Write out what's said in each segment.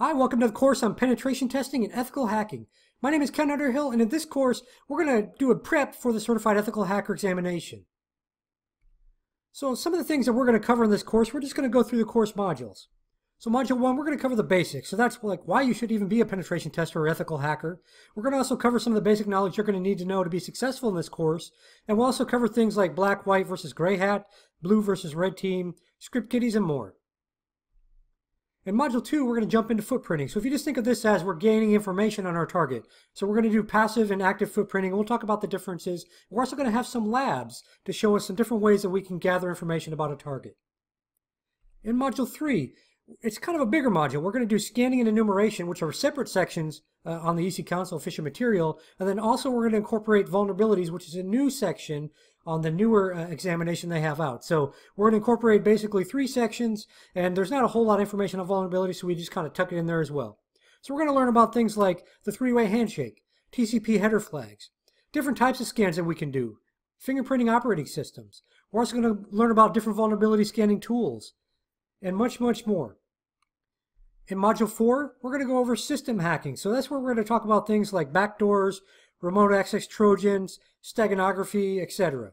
Hi, welcome to the course on penetration testing and ethical hacking. My name is Ken Underhill, and in this course, we're going to do a prep for the Certified Ethical Hacker examination. So some of the things that we're going to cover in this course, we're just going to go through the course modules. So module 1, we're going to cover the basics. So that's like why you should even be a penetration tester or ethical hacker. We're going to also cover some of the basic knowledge you're going to need to know to be successful in this course. And we'll also cover things like black, white versus gray hat, blue versus red team, script kiddies, and more. In Module 2, we're going to jump into footprinting. So if you just think of this as we're gaining information on our target. So we're going to do passive and active footprinting, and we'll talk about the differences. We're also going to have some labs to show us some different ways that we can gather information about a target. In Module 3, it's kind of a bigger module. We're going to do scanning and enumeration, which are separate sections on the EC Council official material. And then also we're going to incorporate vulnerabilities, which is a new section on the newer examination they have out. So we're going to incorporate basically 3 sections, and there's not a whole lot of information on vulnerability, so we just kind of tuck it in there as well. So we're going to learn about things like the 3-way handshake, TCP header flags, different types of scans that we can do, fingerprinting operating systems. We're also going to learn about different vulnerability scanning tools, and much, much more. In Module 4, we're going to go over system hacking. So that's where we're going to talk about things like backdoors, remote access Trojans, steganography, etc.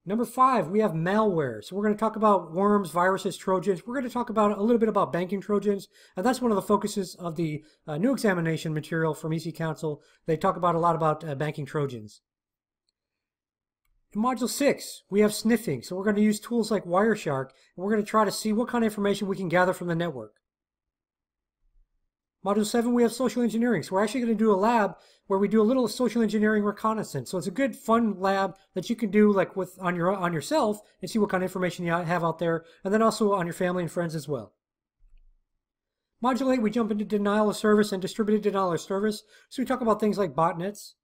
Number 5, we have malware. So we're going to talk about worms, viruses, Trojans. We're going to talk about a little bit about banking Trojans. And that's one of the focuses of the new examination material from EC Council. They talk about a lot about banking Trojans. In Module 6, we have sniffing. So we're going to use tools like Wireshark, and we're going to try to see what kind of information we can gather from the network. Module 7, we have social engineering. So we're actually going to do a lab where we do a little social engineering reconnaissance. So it's a good, fun lab that you can do like on yourself and see what kind of information you have out there, and then also on your family and friends as well. Module 8, we jump into denial of service and distributed denial of service. So we talk about things like botnets.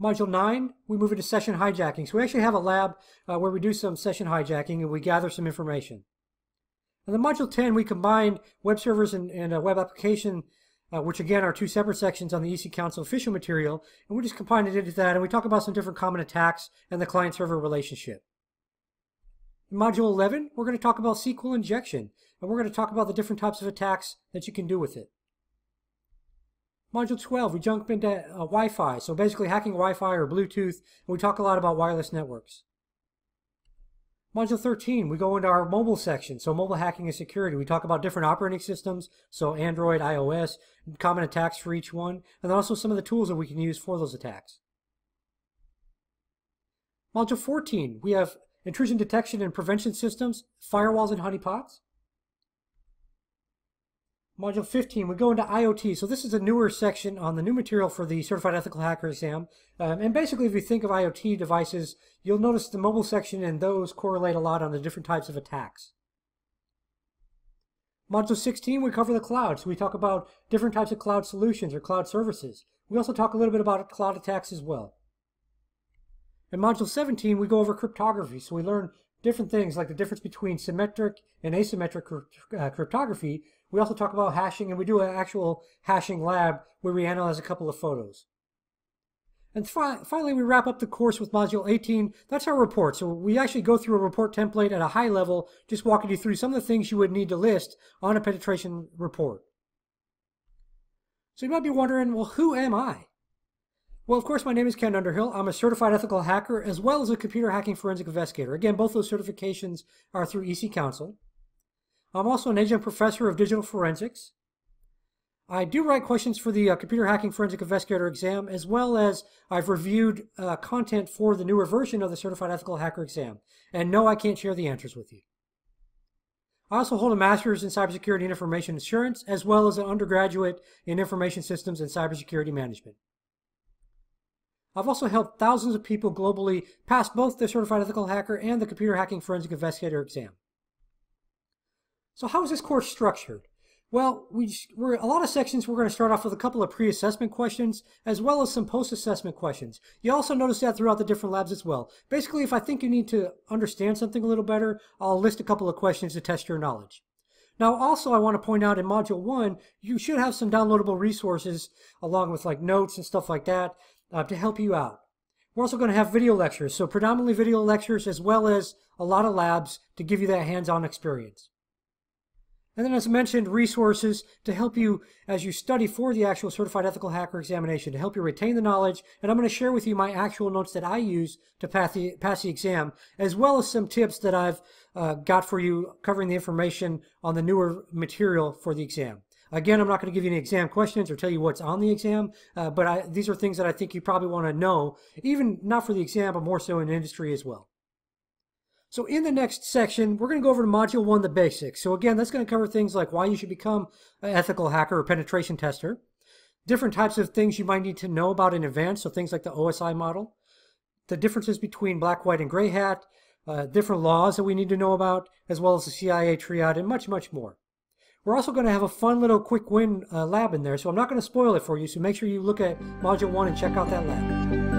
Module 9, we move into session hijacking. So we actually have a lab where we do some session hijacking and we gather some information. And then Module 10, we combine web servers and a web application, which again are 2 separate sections on the EC Council official material, and we just combine it into that, and we talk about some different common attacks and the client-server relationship. In Module 11, we're going to talk about SQL injection, and we're going to talk about the different types of attacks that you can do with it. Module 12, we jump into Wi-Fi, so basically hacking Wi-Fi or Bluetooth, and we talk a lot about wireless networks. Module 13, we go into our mobile section, so mobile hacking and security. We talk about different operating systems, so Android, iOS, common attacks for each one, and then also some of the tools that we can use for those attacks. Module 14, we have intrusion detection and prevention systems, firewalls and honeypots. Module 15, we go into IoT. So this is a newer section on the new material for the Certified Ethical Hacker exam. And basically, if you think of IoT devices, you'll notice the mobile section and those correlate a lot on the different types of attacks. Module 16, we cover the cloud. So we talk about different types of cloud solutions or cloud services. We also talk a little bit about cloud attacks as well. In Module 17, we go over cryptography. So we learn different things like the difference between symmetric and asymmetric cryptography. We also talk about hashing, and we do an actual hashing lab where we analyze a couple of photos. And finally, we wrap up the course with Module 18. That's our report. So we actually go through a report template at a high level, just walking you through some of the things you would need to list on a penetration report. So you might be wondering, well, who am I? Well, of course, my name is Ken Underhill. I'm a certified ethical hacker as well as a computer hacking forensic investigator. Again, both those certifications are through EC Council. I'm also an adjunct professor of digital forensics. I do write questions for the Computer Hacking Forensic Investigator exam, as well as I've reviewed content for the newer version of the Certified Ethical Hacker exam. And no, I can't share the answers with you. I also hold a master's in cybersecurity and information assurance, as well as an undergraduate in information systems and cybersecurity management. I've also helped thousands of people globally pass both the Certified Ethical Hacker and the Computer Hacking Forensic Investigator exam. So how is this course structured? Well, a lot of sections we're going to start off with a couple of pre-assessment questions as well as some post-assessment questions. You also notice that throughout the different labs as well. Basically, if I think you need to understand something a little better, I'll list a couple of questions to test your knowledge. Now, also, I want to point out in Module 1, you should have some downloadable resources along with like notes and stuff like that to help you out. We're also going to have video lectures, so predominantly video lectures as well as a lot of labs to give you that hands-on experience. And then, as I mentioned, resources to help you as you study for the actual Certified Ethical Hacker examination, to help you retain the knowledge. And I'm going to share with you my actual notes that I use to pass the exam, as well as some tips that I've got for you covering the information on the newer material for the exam. Again, I'm not going to give you any exam questions or tell you what's on the exam, but these are things that I think you probably want to know, even not for the exam, but more so in industry as well. So in the next section, we're going to go over to Module 1, the basics. So again, that's going to cover things like why you should become an ethical hacker or penetration tester, different types of things you might need to know about in advance, so things like the OSI model, the differences between black, white, and gray hat, different laws that we need to know about, as well as the CIA triad, and much, much more. We're also going to have a fun little quick win lab in there, so I'm not going to spoil it for you, so make sure you look at Module 1 and check out that lab.